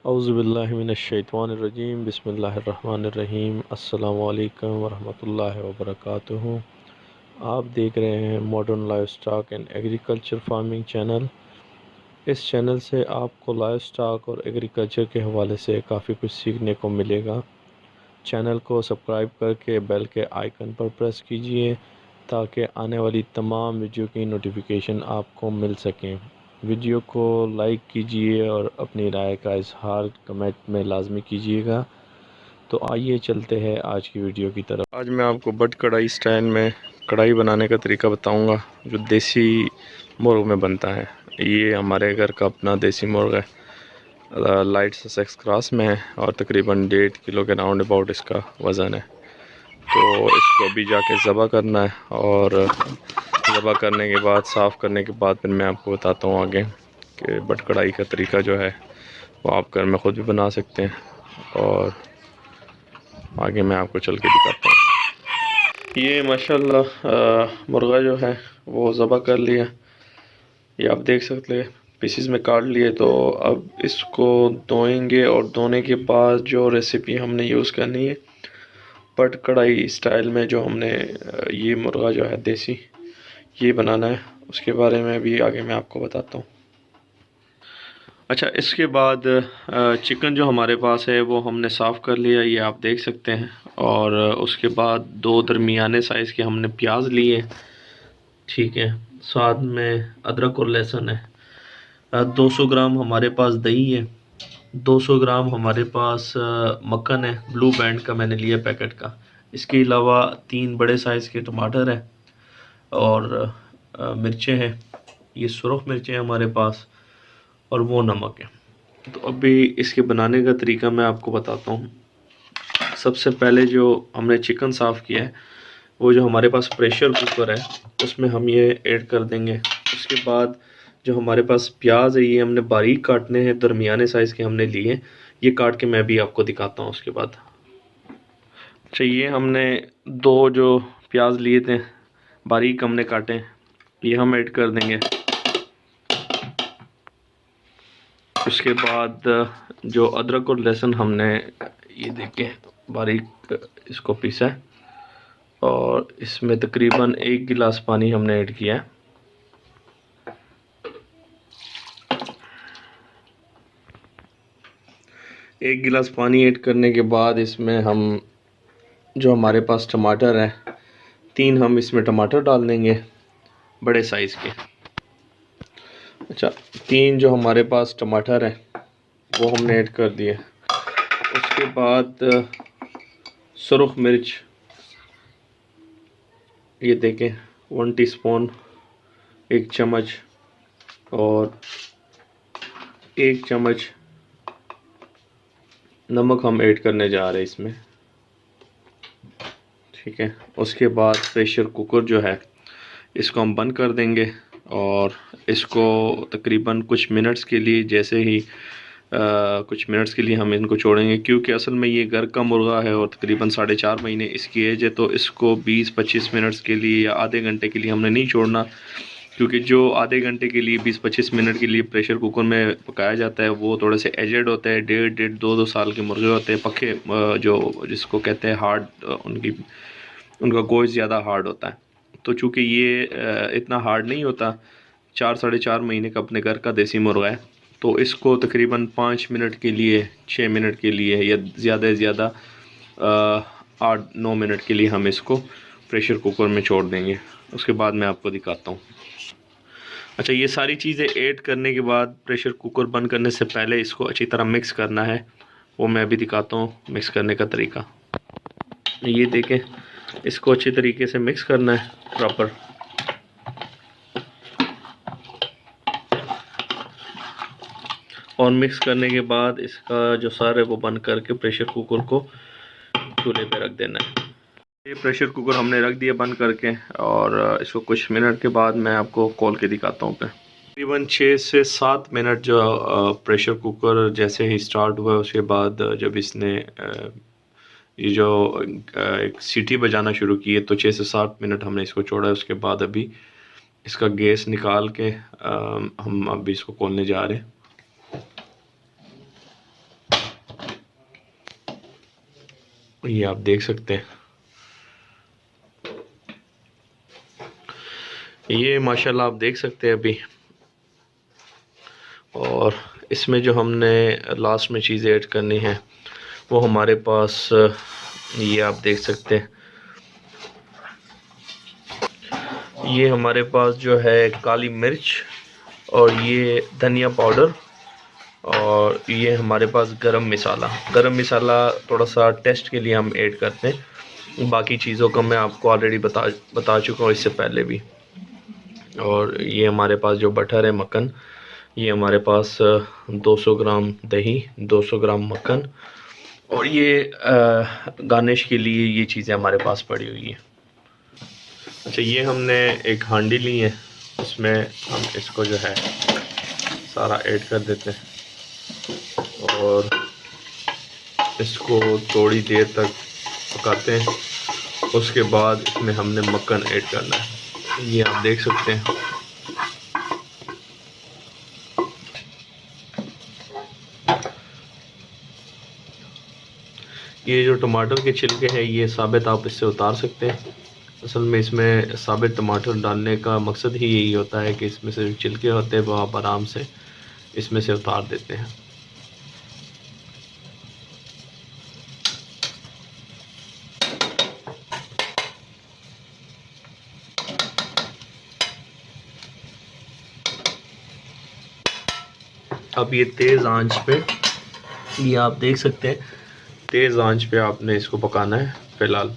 औज़ुबिल्लाहिमिनश्शैतानिर्रजीम बिस्मिल्लाहिर्रहमानिर्रहीम अस्सलामु अलैकुम वरहमतुल्लाहि वबरकातुहू। आप देख रहे हैं modern life stock and agriculture farming channel. इस चैनल से आपको लाइफ स्टॉक और एग्रीकल्चर के हवाले से काफ़ी कुछ सीखने को मिलेगा। चैनल को सब्सक्राइब करके बेल के आइकन पर प्रेस कीजिए ताकि आने वाली तमाम वीडियो की नोटिफिकेशन आपको मिल सकें। वीडियो को लाइक कीजिए और अपनी राय का इजहार कमेंट में लाजमी कीजिएगा। तो आइए चलते हैं आज की वीडियो की तरफ। आज मैं आपको बट कढ़ाई स्टाइल में कढ़ाई बनाने का तरीका बताऊंगा जो देसी मुर्ग में बनता है। ये हमारे घर का अपना देसी मुर्ग है, लाइट ससेक्स क्रॉस में है और तकरीबन 1.5 किलो के राउंड अबाउट इसका वज़न है। तो इसको अभी जाके ज़बह करना है और ज़बह करने के बाद साफ़ करने के बाद फिर मैं आपको बताता हूँ आगे कि बट कढ़ाई का तरीका जो है वो आप घर में ख़ुद भी बना सकते हैं और आगे मैं आपको चल के दिखाता हूँ। ये माशाल्लाह मुर्गा जो है वो ज़बह कर लिया, ये आप देख सकते हैं पीसीज में काट लिए। तो अब इसको धोएंगे और धोने के बाद जो रेसिपी हमने यूज़ करनी है बट कढ़ाई स्टाइल में, जो हमने ये मुर्गा जो है देसी ये बनाना है, उसके बारे में भी आगे मैं आपको बताता हूँ। अच्छा, इसके बाद चिकन जो हमारे पास है वो हमने साफ़ कर लिया, ये आप देख सकते हैं। और उसके बाद 2 दरमियाने साइज़ के हमने प्याज लिए, ठीक है। साथ में अदरक और लहसुन है। 200 ग्राम हमारे पास दही है। 200 ग्राम हमारे पास मक्खन है, ब्लू बैंड का मैंने लिया पैकेट का। इसके अलावा 3 बड़े साइज़ के टमाटर है और मिर्चें हैं, ये सुरख मिर्चें हैं हमारे पास, और वो नमक है। तो अभी इसके बनाने का तरीका मैं आपको बताता हूँ। सबसे पहले जो हमने चिकन साफ़ किया है वो जो हमारे पास प्रेशर कुकर है उसमें हम ये ऐड कर देंगे। उसके बाद जो हमारे पास प्याज है ये हमने बारीक काटने हैं, दरमियाने साइज़ के हमने लिए, ये काट के मैं भी आपको दिखाता हूँ उसके बाद। अच्छा, ये हमने 2 जो प्याज लिए थे बारीक हमने काटे, ये हम ऐड कर देंगे। उसके बाद जो अदरक और लहसुन हमने ये देखें बारीक इसको पीसा है और इसमें तकरीबन 1 गिलास पानी हमने ऐड किया है। एक गिलास पानी ऐड करने के बाद इसमें हम जो हमारे पास टमाटर है 3 हम इसमें टमाटर डाल देंगे बड़े साइज़ के। अच्छा, 3 जो हमारे पास टमाटर है वो हमने ऐड कर दिए। उसके बाद सुरख मिर्च ये देखें 1 टीस्पून, 1 चम्मच, और 1 चम्मच नमक हम ऐड करने जा रहे हैं इसमें, ठीक है। उसके बाद प्रेशर कुकर जो है इसको हम बंद कर देंगे और इसको तकरीबन कुछ मिनट्स के लिए, जैसे ही कुछ मिनट्स के लिए हम इनको छोड़ेंगे, क्योंकि असल में ये घर का मुर्गा है और तकरीबन 4.5 महीने इसकी एज है। तो इसको 20-25 मिनट्स के लिए या आधे घंटे के लिए हमने नहीं छोड़ना, क्योंकि जो आधे घंटे के लिए 20-25 मिनट के लिए प्रेशर कुकर में पकाया जाता है वो थोड़े से एजेड होते हैं, 1.5-2 साल के मुर्गे होते हैं, पके जो जिसको कहते हैं हार्ड, उनका गोश्त ज़्यादा हार्ड होता है। तो चूँकि ये इतना हार्ड नहीं होता, 4-4.5 महीने का अपने घर का देसी मुर्गा है, तो इसको तकरीबन 5 मिनट के लिए, 6 मिनट के लिए या ज़्यादा से ज़्यादा 8-9 मिनट के लिए हम इसको प्रेशर कुकर में छोड़ देंगे। उसके बाद मैं आपको दिखाता हूँ। अच्छा, ये सारी चीज़ें ऐड करने के बाद प्रेशर कुकर बंद करने से पहले इसको अच्छी तरह मिक्स करना है, वो मैं भी दिखाता हूँ मिक्स करने का तरीका। ये देखें, इसको अच्छी तरीके से मिक्स करना है प्रॉपर। और मिक्स करने के बाद इसका जो सर है वो बंद करके प्रेशर कुकर को चूल्हे पे रख देना है। ये प्रेशर कुकर हमने रख दिया बंद करके और इसको कुछ मिनट के बाद मैं आपको खोल के दिखाता हूँ। तकरीबन 6 से 7 मिनट जो प्रेशर कुकर जैसे ही स्टार्ट हुआ उसके बाद जब इसने ये जो एक सीटी बजाना शुरू की है, तो 6 से 7 मिनट हमने इसको छोड़ा है। उसके बाद अभी इसका गैस निकाल के हम अभी इसको खोलने जा रहे हैं। ये आप देख सकते हैं, ये माशाल्लाह आप देख सकते हैं अभी। और इसमें जो हमने लास्ट में चीज़ ऐड करनी है वो हमारे पास, ये आप देख सकते हैं, ये हमारे पास जो है काली मिर्च और ये धनिया पाउडर और ये हमारे पास गरम मसाला थोड़ा सा टेस्ट के लिए हम ऐड करते हैं। बाकी चीज़ों का मैं आपको ऑलरेडी बता चुका हूँ इससे पहले भी। और ये हमारे पास जो बटर है, मक्खन, ये हमारे पास 200 ग्राम दही, 200 ग्राम मक्खन, और ये गार्निश के लिए ये चीज़ें हमारे पास पड़ी हुई हैं। अच्छा, ये हमने एक हांडी ली है, इसमें हम इसको जो है सारा ऐड कर देते हैं और इसको थोड़ी देर तक पकाते हैं। उसके बाद इसमें हमने मक्खन ऐड करना है, ये आप देख सकते हैं। ये जो टमाटर के छिलके हैं ये साबित आप इससे उतार सकते हैं। असल में इसमें साबित टमाटर डालने का मकसद ही यही होता है कि इसमें से जो छिलके होते हैं वो आप आराम से इसमें से उतार देते हैं। अब ये तेज़ आंच पे, ये आप देख सकते हैं, तेज़ आंच पे आपने इसको पकाना है फ़िलहाल।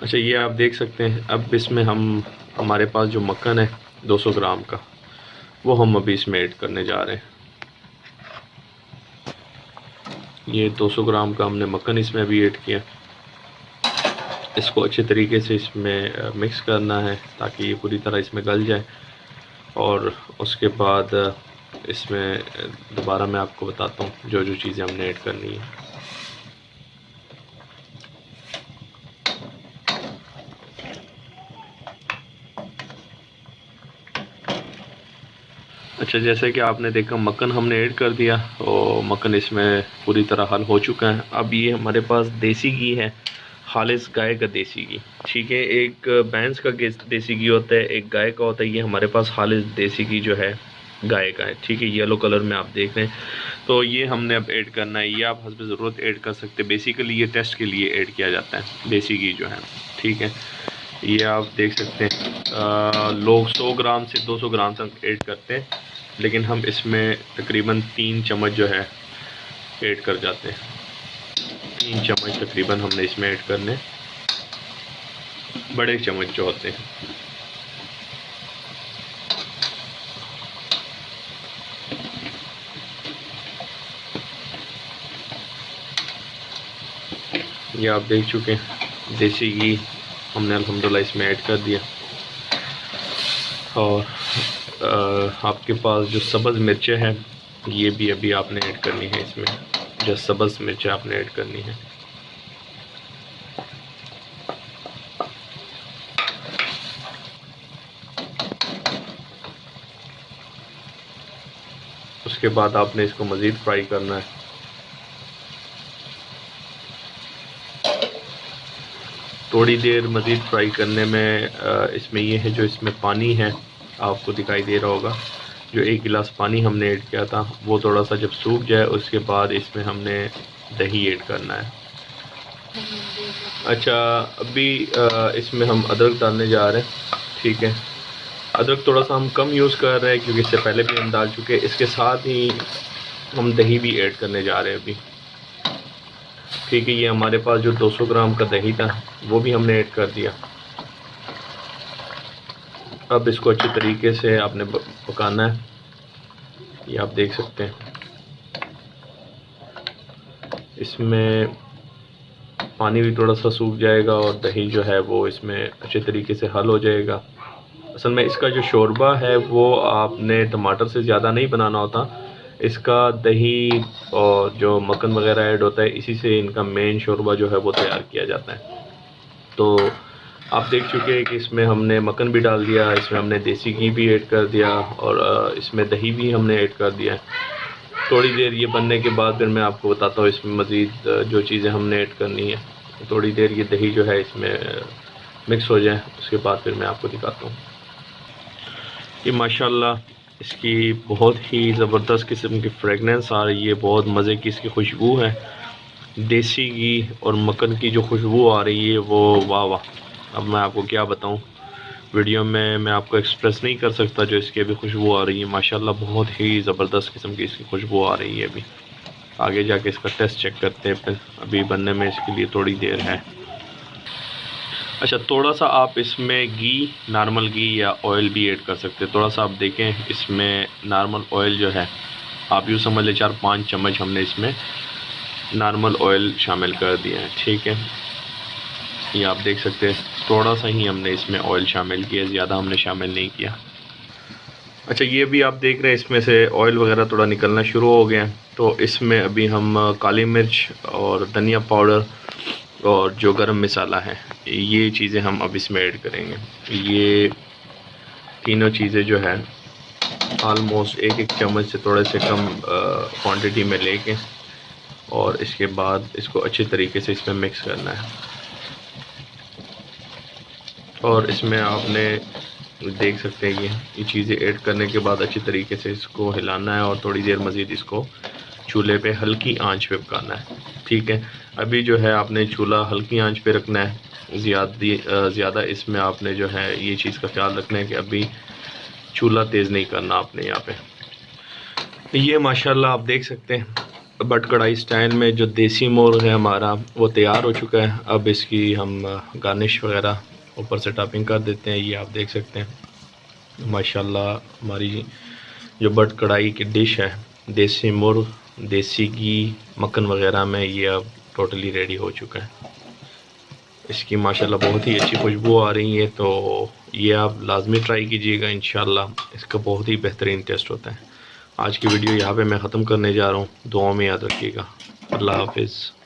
अच्छा, ये आप देख सकते हैं। अब इसमें हमारे पास जो मक्खन है 200 ग्राम का, वो हम अभी इसमें ऐड करने जा रहे हैं। ये 200 ग्राम का हमने मक्खन इसमें अभी ऐड किया। इसको अच्छे तरीके से इसमें मिक्स करना है ताकि ये पूरी तरह इसमें गल जाए। और उसके बाद इसमें दोबारा मैं आपको बताता हूँ जो जो चीज़ें हमने ऐड करनी है। अच्छा, जैसे कि आपने देखा मक्खन हमने ऐड कर दिया और मक्खन इसमें पूरी तरह हल हो चुका है। अब ये हमारे पास देसी घी है, खालिस गाय का देसी घी, ठीक है। एक भैंस का देसी घी होता है, एक गाय का होता है। ये हमारे पास खालिस देसी घी जो है गाय का है, ठीक है। येलो कलर में आप देख रहे हैं, तो ये हमने अब ऐड करना है। ये आप हस्ब ज़रूरत ऐड कर सकते हैं, बेसिकली ये टेस्ट के लिए ऐड किया जाता है देसी घी जो है, ठीक है। ये आप देख सकते हैं लोग 100 ग्राम से 200 ग्राम तक ऐड करते हैं, लेकिन हम इसमें तकरीबन 3 चम्मच जो है ऐड कर जाते हैं। 3 चम्मच तकरीबन हमने इसमें ऐड करने, बड़े चम्मच जो होते हैं। ये आप देख चुके हैं, देसी घी हमने अल्हम्दुलिल्लाह इसमें ऐड कर दिया। और आपके पास जो सब्ज़ मिर्चें हैं ये भी अभी आपने ऐड करनी है इसमें, जो सब्ज़ मिर्चें आपने ऐड करनी है। उसके बाद आपने इसको मज़ीद फ्राई करना है। थोड़ी देर मज़ीद फ्राई करने में इसमें ये है, जो इसमें पानी है आपको दिखाई दे रहा होगा, जो 1 गिलास पानी हमने ऐड किया था वो थोड़ा सा जब सूख जाए उसके बाद इसमें हमने दही ऐड करना है। अच्छा, अभी इसमें हम अदरक डालने जा रहे हैं। ठीक है, अदरक थोड़ा सा हम कम यूज़ कर रहे हैं क्योंकि इससे पहले भी हम डाल चुके हैं। इसके साथ ही हम दही भी ऐड करने जा रहे हैं अभी। ठीक है, ये हमारे पास जो 200 ग्राम का दही था वो भी हमने ऐड कर दिया। अब इसको अच्छी तरीके से आपने पकाना है। ये आप देख सकते हैं इसमें पानी भी थोड़ा सा सूख जाएगा और दही जो है वो इसमें अच्छे तरीके से हल हो जाएगा। असल में इसका जो शोरबा है वो आपने टमाटर से ज़्यादा नहीं बनाना होता। इसका दही और जो मक्खन वगैरह ऐड होता है इसी से इनका मेन शोरबा जो है वो तैयार किया जाता है। तो आप देख चुके हैं कि इसमें हमने मक्खन भी डाल दिया, इसमें हमने देसी घी भी ऐड कर दिया और इसमें दही भी हमने ऐड कर दिया है। थोड़ी देर ये बनने के बाद फिर मैं आपको बताता हूँ इसमें मज़ीद जो चीज़ें हमने ऐड करनी है। थोड़ी देर ये दही जो है इसमें मिक्स हो जाए उसके बाद फिर मैं आपको दिखाता हूँ। ये माशाल्लाह इसकी बहुत ही ज़बरदस्त किस्म की फ्रेगनेंस आ रही है, बहुत मज़े की इसकी खुशबू है। देसी घी और मक्खन की जो खुशबू आ रही है वो वाह वाह, अब मैं आपको क्या बताऊँ, वीडियो में मैं आपको एक्सप्रेस नहीं कर सकता जो इसकी अभी खुशबू आ रही है। माशाल्लाह बहुत ही ज़बरदस्त किस्म की इसकी खुशबू आ रही है। अभी आगे जाके इसका टेस्ट चेक करते हैं, फिर अभी बनने में इसके लिए थोड़ी देर है। अच्छा, थोड़ा सा आप इसमें घी, नॉर्मल घी या ऑयल भी ऐड कर सकते हैं। थोड़ा सा आप देखें इसमें नॉर्मल ऑयल जो है आप यूँ समझ लें 4-5 चम्मच हमने इसमें नॉर्मल ऑयल शामिल कर दिया है। ठीक है, ये आप देख सकते हैं थोड़ा सा ही हमने इसमें ऑयल शामिल किया, ज़्यादा हमने शामिल नहीं किया। अच्छा, ये भी आप देख रहे हैं इसमें से ऑयल वगैरह थोड़ा निकलना शुरू हो गया। तो इसमें अभी हम काली मिर्च और धनिया पाउडर और जो गरम मसाला है ये चीज़ें हम अब इसमें ऐड करेंगे। ये तीनों चीज़ें जो है आलमोस्ट 1-1 चम्मच से थोड़े से कम क्वांटिटी में लेके और इसके बाद इसको अच्छे तरीके से इसमें मिक्स करना है। और इसमें आपने देख सकते हैं ये चीज़ें ऐड करने के बाद अच्छी तरीके से इसको हिलाना है और थोड़ी देर मज़ीद इसको चूल्हे पे हल्की आंच पे पकाना है। ठीक है, अभी जो है आपने चूल्हा हल्की आंच पे रखना है। ज़्यादा इसमें आपने जो है ये चीज़ का ख्याल रखना है कि अभी चूल्हा तेज़ नहीं करना आपने यहाँ पे। ये माशाल्लाह आप देख सकते हैं बट कढ़ाई स्टाइल में जो देसी मोर है हमारा वो तैयार हो चुका है। अब इसकी हम गार्निश वगैरह ऊपर से टॉपिंग कर देते हैं। ये आप देख सकते हैं माशाल्लाह हमारी जो बट कढ़ाई की डिश है देसी मुर्ग, देसी घी, मक्खन वगैरह में ये अब टोटली रेडी हो चुका है। इसकी माशाल्लाह बहुत ही अच्छी खुशबू आ रही है, तो ये आप लाजमी ट्राई कीजिएगा, इंशाल्लाह इसका बहुत ही बेहतरीन टेस्ट होता है। आज की वीडियो यहाँ पे मैं ख़त्म करने जा रहा हूँ, दुआ में याद रखिएगा। अल्लाह हाफिज़।